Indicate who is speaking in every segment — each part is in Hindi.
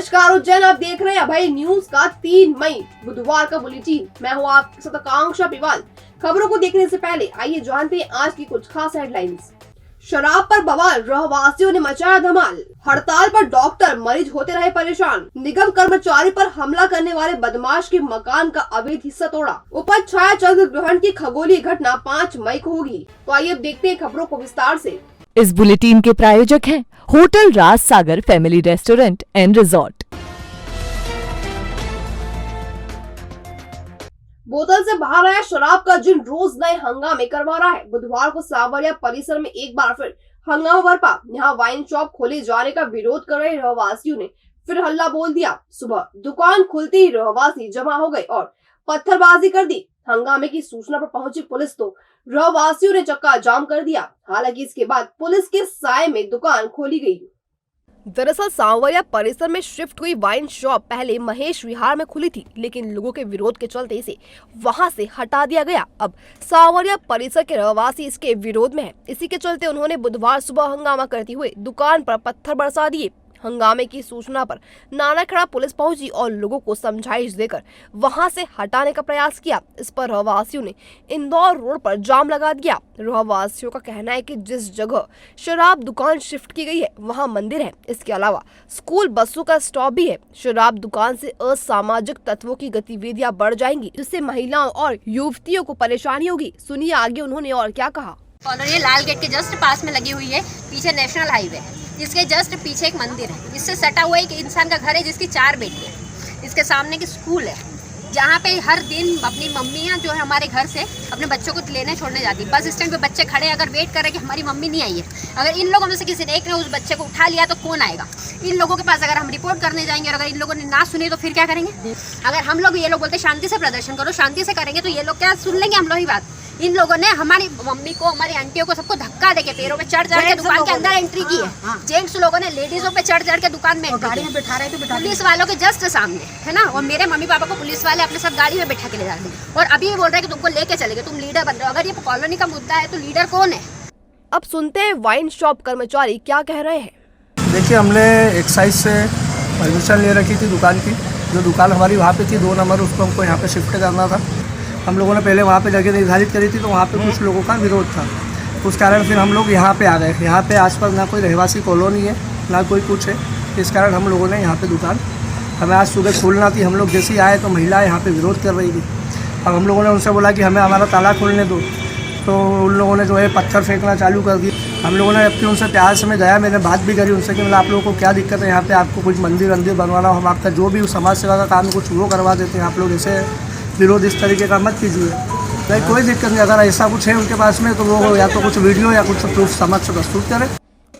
Speaker 1: नमस्कार उज्जैन, आप देख रहे हैं अभय न्यूज का 3 मई बुधवार का बुलेटिन। मैं हूं आपके साथ आकांक्षा पिवाल। खबरों को देखने से पहले आइए जानते हैं आज की कुछ खास हेडलाइंस। शराब पर बवाल, रहवासियों ने मचाया धमाल। हड़ताल पर डॉक्टर, मरीज होते रहे परेशान। निगम कर्मचारी पर हमला करने वाले बदमाश के मकान का अवैध हिस्सा तोड़ा। उपज छाया चंद्र ग्रहण की खगोलीय घटना 5 मई को होगी। तो आइए अब देखते हैं खबरों को विस्तार से।
Speaker 2: इस बुलेटिन के प्रायोजक हैं hotel Raj Sagar family restaurant and resort.
Speaker 1: बोतल से बाहर आया शराब का जिन रोज नए हंगामे करवा रहा है। बुधवार को सांवरिया परिसर में एक बार फिर हंगामा बरपा। यहाँ वाइन शॉप खोले जाने का विरोध कर रहे रहवासियों ने फिर हल्ला बोल दिया। सुबह दुकान खुलते ही रहवासी जमा हो गए और पत्थरबाजी कर दी। हंगामे की सूचना पर पहुंची पुलिस तो रहवासियों ने चक्का जाम कर दिया। हालांकि इसके बाद पुलिस के साए में दुकान खोली गई। दरअसल सांवरिया परिसर में शिफ्ट हुई वाइन शॉप पहले महेश विहार में खुली थी, लेकिन लोगों के विरोध के चलते इसे वहां से हटा दिया गया। अब सांवरिया परिसर के रहवासी इसके विरोध में हैं। इसी के चलते उन्होंने बुधवार सुबह हंगामा करते हुए दुकान पर पत्थर बरसा दिए। हंगामे की सूचना पर नानाखेड़ा पुलिस पहुंची और लोगों को समझाइश देकर वहां से हटाने का प्रयास किया। इस पर रहवासियों ने इंदौर रोड पर जाम लगा दिया। रहवासियों का कहना है कि जिस जगह शराब दुकान शिफ्ट की गई है वहां मंदिर है। इसके अलावा स्कूल बसों का स्टॉप भी है। शराब दुकान से असामाजिक तत्वों की गतिविधियां बढ़ जाएंगी, जिससे महिलाओं और युवतियों को परेशानी होगी। सुनिए आगे उन्होंने और क्या कहा।
Speaker 3: कॉलोनी लाल गेट के जस्ट पास में लगी हुई है, पीछे नेशनल हाईवे है, जिसके जस्ट पीछे एक मंदिर है, जिससे सटा हुआ एक इंसान का घर है जिसकी 4 बेटी है। इसके सामने की स्कूल है, जहाँ पे हर दिन अपनी मम्मियाँ जो है हमारे घर से अपने बच्चों को लेने छोड़ने जाती है। बस स्टैंड पे बच्चे खड़े अगर वेट कर रहे कि हमारी मम्मी नहीं आई है, अगर इन लोगों में से किसी ने एक ने उस बच्चे को उठा लिया तो कौन आएगा? इन लोगों के पास अगर हम रिपोर्ट करने जाएंगे और अगर इन लोगों ने ना सुनी तो फिर क्या करेंगे? अगर हम लोग ये लोग बोलते शांति से प्रदर्शन करो, शांति से करेंगे, तो ये लोग क्या सुन लेंगे हम लोग ही बात? इन लोगों ने हमारी मम्मी को, हमारी आंटियों को, सबको धक्का देके पैरों पे चढ़ के दुकान के अंदर एंट्री की है। जेंट्स लोगों ने लेडीजों पे चढ़ के दुकान में गाड़ी में बैठा रहे थे, पुलिस वालों के जस्ट सामने है ना। और मेरे मम्मी पापा को पुलिस वाले अपने सब गाड़ी में बैठा के ले जाते हैं और अभी ये बोल रहे हैं कि तुमको लेके चलेंगे, तुम लीडर बन रहे हो। अगर ये कॉलोनी का मुद्दा है तो लीडर कौन है?
Speaker 1: अब सुनते हैं वाइन शॉप कर्मचारी क्या कह रहे हैं।
Speaker 4: देखिए, हमने एक्साइज से परमिशन ले रखी थी दुकान की। जो दुकान हमारी वहाँ पे थी 2 नंबर, उसको हमको यहाँ पे शिफ्ट करना था। हम लोगों ने पहले वहाँ पे जगह निर्धारित करी थी, तो वहाँ पे कुछ लोगों का विरोध था। उस कारण फिर हम लोग यहाँ पे आ गए। यहाँ पे आसपास ना कोई रहवासी कॉलोनी है, ना कोई कुछ है। इस कारण हम लोगों ने यहाँ पे दुकान, हमें आज सुबह खोलना थी। हम लोग जैसे ही आए तो महिलाएं यहाँ पे विरोध कर रही थी। अब हम लोगों ने उनसे बोला कि हमें हमारा ताला खोलने दो, तो उन लोगों ने जो है पत्थर फेंकना चालू कर दी। हम लोगों ने अपनी उनसे प्यार से मैं गया, मैंने बात भी करी उनसे कि मतलब आप लोगों को क्या दिक्कत है यहाँ पे? आपको कुछ मंदिर बनवाना हो, हम आपका जो भी समाज सेवा का काम कुछ वो करवा देते हैं। आप लोग ऐसे विरोध इस तरीके का मत कीजिए। नहीं, कोई दिक्कत नहीं। अगर ऐसा कुछ है उनके पास में तो वो या तो कुछ वीडियो या कुछ प्रूफ समक्ष प्रस्तुत करें।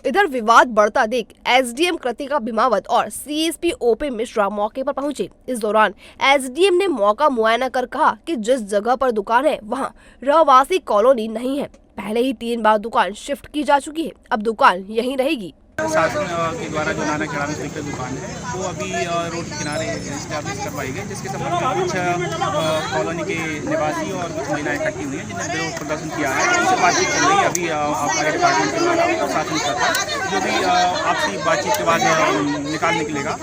Speaker 1: इधर विवाद बढ़ता देख एसडीएम कृतिका भिमावत और सीएसपी ओपी मिश्रा मौके पर पहुंचे। इस दौरान एसडीएम ने मौका मुआयना कर कहा कि जिस जगह पर दुकान है वहां रहवासी कॉलोनी नहीं है। पहले ही 3 बार दुकान शिफ्ट की जा चुकी है, अब दुकान यहीं रहेगी।
Speaker 5: शासन के द्वारा जो नानाखेड़ा में स्पीकर दुकान है वो अभी रोड के किनारे इस्टेब्लिश करवाई गई, जिसके संबंध में कुछ कॉलोनी के निवासी और कुछ महिलाएं इकट्ठी हुई हैं जिन्होंने विरोध प्रदर्शन किया है। उनसे बातचीत चल रही है अभी हमारे डिपार्टमेंट के द्वारा प्रशासन करता, जो भी आपसी बातचीत के बाद निकाल निकलेगा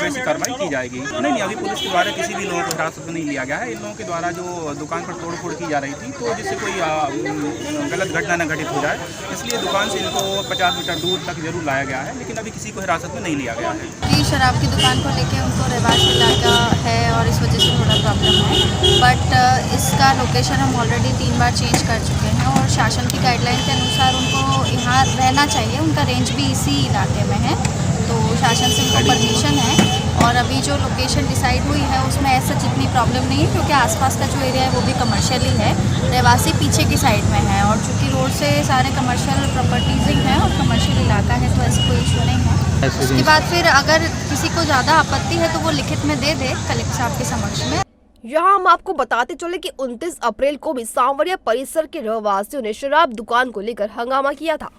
Speaker 5: वैसी कार्रवाई की जाएगी। नहीं, अभी पुलिस के द्वारा किसी भी लोगों को हिरासत में नहीं लिया गया है। इन लोगों के द्वारा जो दुकान पर तोड़फोड़ की जा रही थी, तो जिससे कोई गलत घटना न घटित हो जाए, इसलिए दुकान से इनको 50 मीटर दूर तक जरूर लाया गया है, लेकिन अभी किसी को हिरासत में नहीं लिया गया है।
Speaker 6: कि शराब की दुकान को लेके उनको रहवासी इलाका है और इस वजह से थोड़ा प्रॉब्लम है, बट इसका लोकेशन हम ऑलरेडी 3 बार चेंज कर चुके हैं और शासन की गाइडलाइन के अनुसार उनको यहाँ रहना चाहिए। उनका रेंज भी इसी इलाके में है, तो शासन से उनको परमिशन है। और अभी जो लोकेशन डिसाइड हुई है उसमें ऐसा जितनी प्रॉब्लम नहीं है, क्योंकि आसपास का जो एरिया है वो भी कमर्शियल ही है। रहवासी पीछे की साइड में है और चूँकि रोड से सारे कमर्शियल प्रॉपर्टीज ही हैं और कमर्शियल इलाका है, तो ऐसा कोई इशू नहीं है। उसके बाद फिर अगर किसी को ज़्यादा आपत्ति है तो वो लिखित में दे दे कलेक्टर साहब के समक्ष में।
Speaker 1: यहाँ हम आपको बताते चले कि 29 अप्रैल को भी सांवरिया परिसर के रहवासियों ने शराब दुकान को लेकर हंगामा किया था।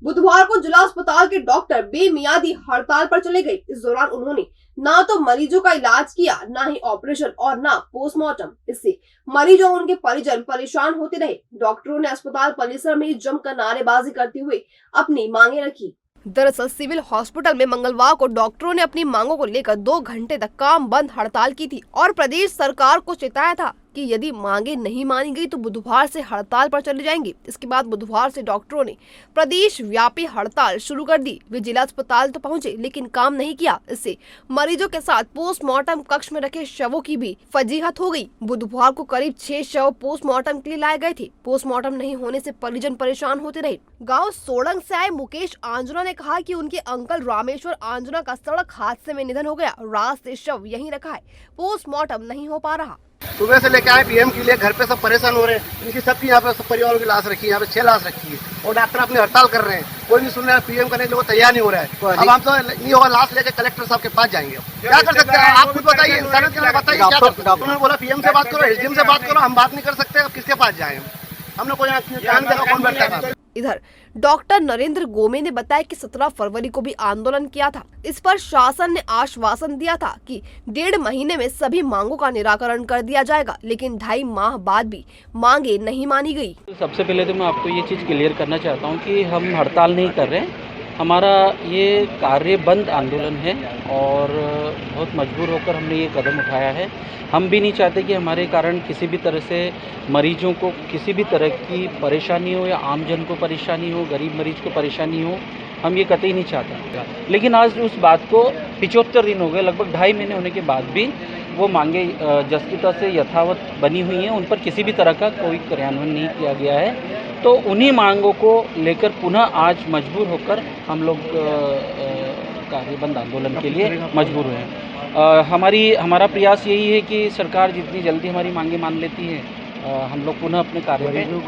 Speaker 1: बुधवार को जिला अस्पताल के डॉक्टर बेमियादी हड़ताल पर चले गए। इस दौरान उन्होंने ना तो मरीजों का इलाज किया, ना ही ऑपरेशन और ना पोस्टमार्टम। इससे मरीजों और उनके परिजन परेशान होते रहे। डॉक्टरों ने अस्पताल परिसर में जमकर नारेबाजी करते हुए अपनी मांगे रखी। दरअसल सिविल हॉस्पिटल में मंगलवार को डॉक्टरों ने अपनी मांगों को लेकर 2 घंटे तक काम बंद हड़ताल की थी और प्रदेश सरकार को चेताया था कि यदि मांगे नहीं मानी गई तो बुधवार से हड़ताल पर चले जाएंगे। इसके बाद बुधवार से डॉक्टरों ने प्रदेश व्यापी हड़ताल शुरू कर दी। वे जिला अस्पताल तो पहुंचे लेकिन काम नहीं किया। इससे मरीजों के साथ पोस्टमार्टम कक्ष में रखे शवों की भी फजीहत हो गई। बुधवार को करीब 6 शव पोस्टमार्टम के लिए लाए गए थे। पोस्टमार्टम नहीं होने से परिजन परेशान होते रहे। गाँव सोडंग से आए मुकेश आंजना ने कहा कि उनके अंकल रामेश्वर आंजना का सड़क हादसे में निधन हो गया। रात से शव यहीं रखा है, पोस्टमार्टम नहीं हो पा रहा।
Speaker 7: सुबह से लेकर आए पीएम के लिए, घर पे सब परेशान हो रहे हैं। इनकी सबकी यहाँ पे सब परिवारों की लाश रखी है, यहाँ पे 6 लाश रखी है और डॉक्टर अपनी हड़ताल कर रहे हैं। कोई नहीं सुन रहा है, पीएम करने के लिए तैयार नहीं हो रहा है। अब हम तो नहीं होगा, लाश लेकर कलेक्टर साहब के पास जाएंगे। क्या कर सकते हैं आप खुद बताइए, इंसानियत के लिए बताइए क्या कर सकते हैं। उन्होंने बोला पीएम से बात करो, एसडीएम से बात करो, हम बात नहीं कर सकते। अब किसके पास जाए? हमने कोई कौन बैठता था।
Speaker 1: इधर डॉक्टर नरेंद्र गोमे ने बताया कि 17 फरवरी को भी आंदोलन किया था। इस पर शासन ने आश्वासन दिया था कि 1.5 महीने में सभी मांगों का निराकरण कर दिया जाएगा, लेकिन 2.5 माह बाद भी मांगे नहीं मानी गई।
Speaker 8: सबसे पहले तो मैं आपको ये चीज़ क्लियर करना चाहता हूँ कि हम हड़ताल नहीं कर रहे हैं। हमारा ये कार्य बंद आंदोलन है और बहुत मजबूर होकर हमने ये कदम उठाया है। हम भी नहीं चाहते कि हमारे कारण किसी भी तरह से मरीजों को किसी भी तरह की परेशानी हो या आमजन को परेशानी हो, गरीब मरीज को परेशानी हो, हम ये कतई नहीं चाहते। लेकिन आज उस बात को 75 दिन हो गए, लगभग 2.5 महीने होने के बाद भी वो मांगे जसकीता से यथावत बनी हुई हैं। उन पर किसी भी तरह का कोई क्रियान्वयन नहीं किया गया है। तो उन्हीं मांगों को लेकर पुनः आज मजबूर होकर हम लोग कार्यबंद आंदोलन के लिए मजबूर हुए हैं। हमारा प्रयास यही है कि सरकार जितनी जल्दी हमारी मांगे मान लेती है, हम लोग पुनः अपने कार्य में।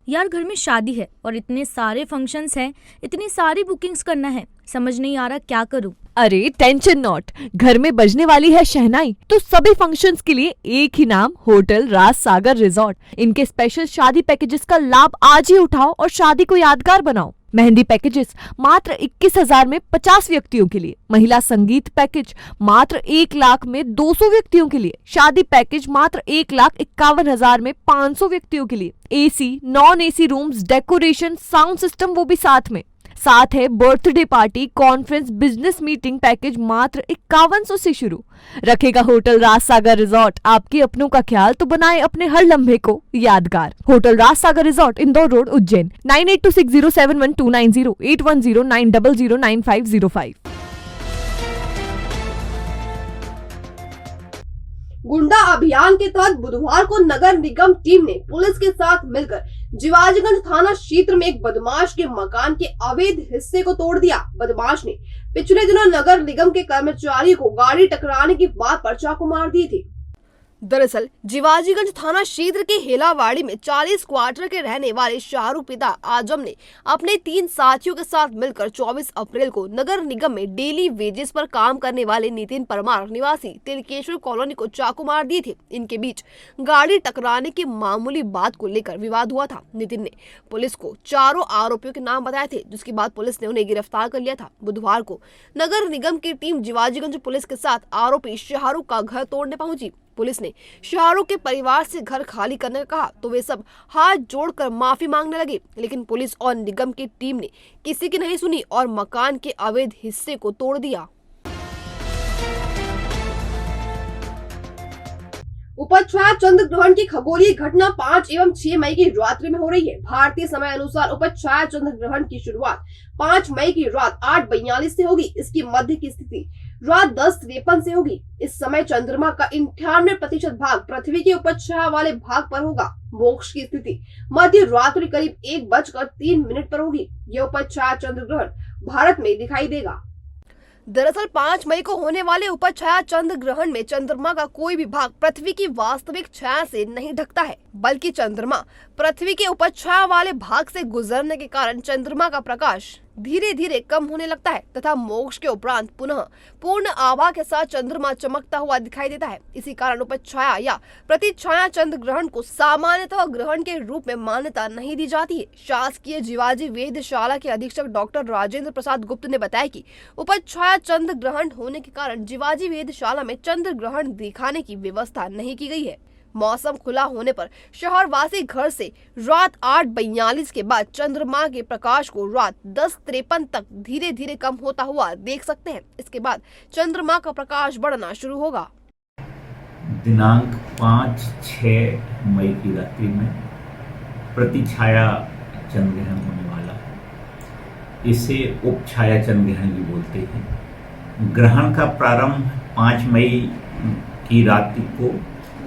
Speaker 9: यार घर में शादी है और इतने सारे फंक्शंस हैं, इतनी सारी बुकिंग्स करना है, समझ नहीं आ रहा क्या करूं।
Speaker 2: अरे टेंशन नॉट, घर में बजने वाली है शहनाई तो सभी फंक्शंस के लिए एक ही नाम, होटल राज सागर रिजॉर्ट। इनके स्पेशल शादी पैकेजेस का लाभ आज ही उठाओ और शादी को यादगार बनाओ। मेहंदी पैकेजेस मात्र 21,000 में 50 व्यक्तियों के लिए, महिला संगीत पैकेज मात्र 1 लाख में 200 व्यक्तियों के लिए, शादी पैकेज मात्र 1,51,000 में 500 व्यक्तियों के लिए, AC non AC rooms, decoration, sound system वो भी साथ है birthday party, conference, business meeting package मात्र 5100 से शुरू। रखेगा होटल राज सागर रिजॉर्ट आपके अपनों का ख्याल, तो बनाए अपने हर लम्हे को यादगार। होटल राज सागर रिजॉर्ट, इंदौर रोड, उज्जैन। 9826071290, 8109009505।
Speaker 1: गुंडा अभियान के तहत बुधवार को नगर निगम टीम ने पुलिस के साथ मिलकर जिवाजीगंज थाना क्षेत्र में एक बदमाश के मकान के अवैध हिस्से को तोड़ दिया। बदमाश ने पिछले दिनों नगर निगम के कर्मचारी को गाड़ी टकराने की बात पर चाकू मार दिए थे। दरअसल जिवाजीगंज थाना क्षेत्र के हेलावाड़ी में 40 क्वार्टर के रहने वाले शाहरुख पिता आजम ने अपने 3 साथियों के साथ मिलकर 24 अप्रैल को नगर निगम में डेली वेजेस पर काम करने वाले नितिन परमार निवासी तिलकेश्वर कॉलोनी को चाकू मार दिए थे। इनके बीच गाड़ी टकराने की मामूली बात को लेकर विवाद हुआ था। नितिन ने पुलिस को 4 आरोपियों के नाम बताए थे, जिसके बाद पुलिस ने उन्हें गिरफ्तार कर लिया था। बुधवार को नगर निगम की टीम जिवाजीगंज पुलिस के साथ आरोपी शाहरुख का घर तोड़ने पहुंची। पुलिस ने शाहरुख के परिवार से घर खाली करने का कहा तो वे सब हाथ जोड़कर माफी मांगने लगे, लेकिन पुलिस और निगम की टीम ने किसी की नहीं सुनी और मकान के अवैध हिस्से को तोड़ दिया। उपछाया चंद्र ग्रहण की खगोलीय घटना 5 एवं 6 मई की रात्रि में हो रही है। भारतीय समय अनुसार उपछाया चंद्र ग्रहण की शुरुआत 5 मई की रात 8:42 से होगी। इसकी मध्य की स्थिति रात 10:53 से होगी। इस समय चंद्रमा का 98% भाग पृथ्वी के उपछाया वाले भाग पर होगा। मोक्ष की स्थिति मध्य रात्रि करीब 1:03 पर होगी। यह उपछाया चंद्र ग्रहण भारत में दिखाई देगा। दरअसल 5 मई को होने वाले उपछाया चंद्र ग्रहण में चंद्रमा का कोई भी भाग पृथ्वी की वास्तविक छाया से नहीं ढकता है, बल्कि चंद्रमा पृथ्वी के उपछाया वाले भाग से गुजरने के कारण चंद्रमा का प्रकाश धीरे धीरे कम होने लगता है तथा मोक्ष के उपरांत पुनः पूर्ण आभा के साथ चंद्रमा चमकता हुआ दिखाई देता है। इसी कारण उपछाया या प्रतिछाया चंद्र ग्रहण को सामान्यतः ग्रहण के रूप में मान्यता नहीं दी जाती है। शासकीय जीवाजी वेधशाला के अधीक्षक डॉक्टर राजेंद्र प्रसाद गुप्त ने बताया कि उपछाया चंद्र ग्रहण होने के कारण जीवाजी वेधशाला में चंद्र ग्रहण दिखाने की व्यवस्था नहीं की गई है। मौसम खुला होने पर शहरवासी घर से रात 8:42 के बाद चंद्रमा के प्रकाश को रात 10:53 तक धीरे धीरे कम होता हुआ देख सकते हैं। इसके बाद चंद्रमा का प्रकाश बढ़ना शुरू होगा।
Speaker 10: दिनांक 5-6 मई की रात्रि में प्रतिछाया चंद्र ग्रहण होने वाला है। इसे उपछाया चंद्र ग्रहण भी बोलते हैं। ग्रहण का प्रारंभ 5 मई की रात्रि को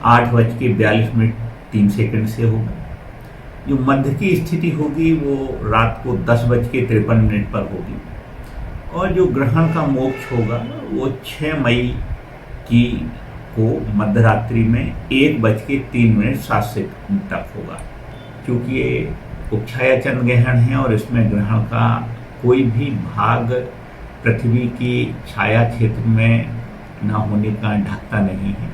Speaker 10: 8:42 से होगा। जो मध्य की स्थिति होगी वो रात को 10:53 पर होगी और जो ग्रहण का मोक्ष होगा वो 6 मई की को मध्यरात्रि में 1:03 तक होगा। क्योंकि ये उपछाया चंद्र ग्रहण है और इसमें ग्रहण का कोई भी भाग पृथ्वी की छाया क्षेत्र में न होने का ढकता नहीं है,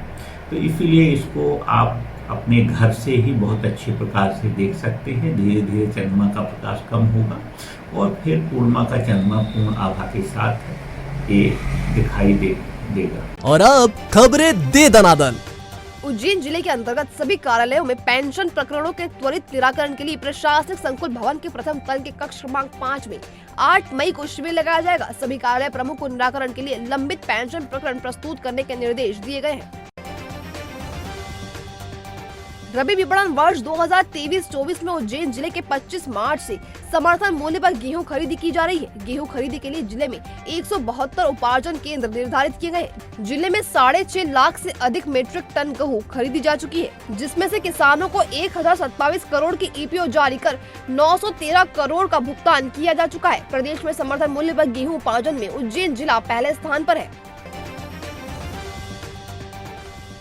Speaker 10: तो इसीलिए इसको आप अपने घर से ही बहुत अच्छे प्रकार से देख सकते हैं। धीरे धीरे चंद्रमा का प्रकाश कम होगा और फिर पूर्णिमा का चंद्रमा पूर्ण आभा के साथ ये दिखाई देगा।
Speaker 11: और अब खबरें दे दनादन।
Speaker 1: उज्जैन जिले के अंतर्गत सभी कार्यालयों में पेंशन प्रकरणों के त्वरित निराकरण के लिए प्रशासनिक संकुल भवन के प्रथम तल के कक्ष क्रमांक 5 में 8 मई को शिविर लगाया जाएगा। सभी कार्यालय प्रमुख को निराकरण के लिए लंबित पेंशन प्रकरण प्रस्तुत करने के निर्देश दिए गए हैं। रबी विपणन वर्ष 2023-24 में उज्जैन जिले के 25 मार्च से समर्थन मूल्य पर गेहूं खरीदी की जा रही है। गेहूं खरीदी के लिए जिले में 172 उपार्जन केंद्र निर्धारित किए गए हैं। जिले में 6.5 लाख से अधिक मीट्रिक टन गेहूं खरीदी जा चुकी है, जिसमें से किसानों को 1027 करोड़ की ईपीओ जारी कर 913 करोड़ का भुगतान किया जा चुका है। प्रदेश में समर्थन मूल्य पर गेहूं उपार्जन में उज्जैन जिला पहले स्थान पर है।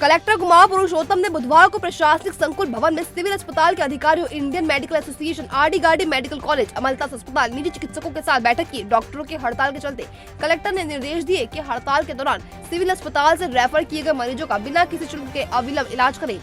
Speaker 1: कलेक्टर कुमार पुरुषोत्तम ने बुधवार को प्रशासनिक संकुल भवन में सिविल अस्पताल के अधिकारियों, Indian medical association, RD Gardi medical college, Amaltas अस्पताल, निजी चिकित्सकों के साथ बैठक की। डॉक्टरों की हड़ताल के चलते कलेक्टर ने निर्देश दिए कि हड़ताल के दौरान सिविल अस्पताल से रेफर किए गए मरीजों का बिना किसी शुल्क के अविलंब इलाज करें।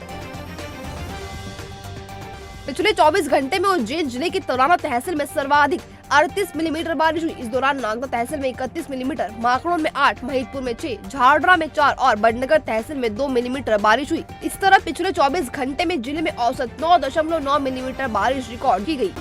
Speaker 1: पिछले 24 घंटे में उज्जैन जिले की तोराना तहसील में सर्वाधिक 38 मिलीमीटर बारिश हुई। इस दौरान नागदा तहसील में 31 मिलीमीटर, माखड़ों में 8, महिदपुर में 6, झारडा में 4 और बड़नगर तहसील में 2 मिलीमीटर बारिश हुई। इस तरह पिछले 24 घंटे में जिले में औसत 9.9 मिलीमीटर बारिश रिकॉर्ड की गई।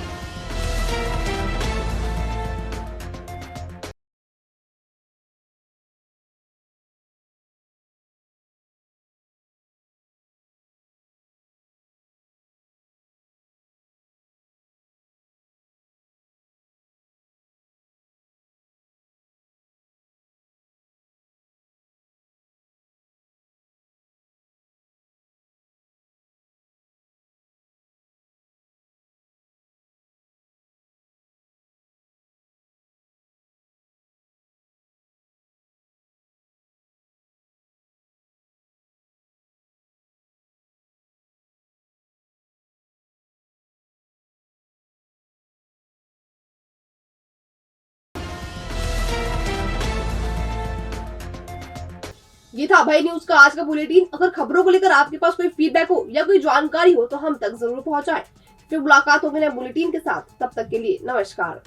Speaker 1: ये था भाई न्यूज का आज का बुलेटिन। अगर खबरों को लेकर आपके पास कोई फीडबैक हो या कोई जानकारी हो तो हम तक जरूर पहुंचाएं। फिर मुलाकात होगी नए बुलेटिन के साथ, तब तक के लिए नमस्कार।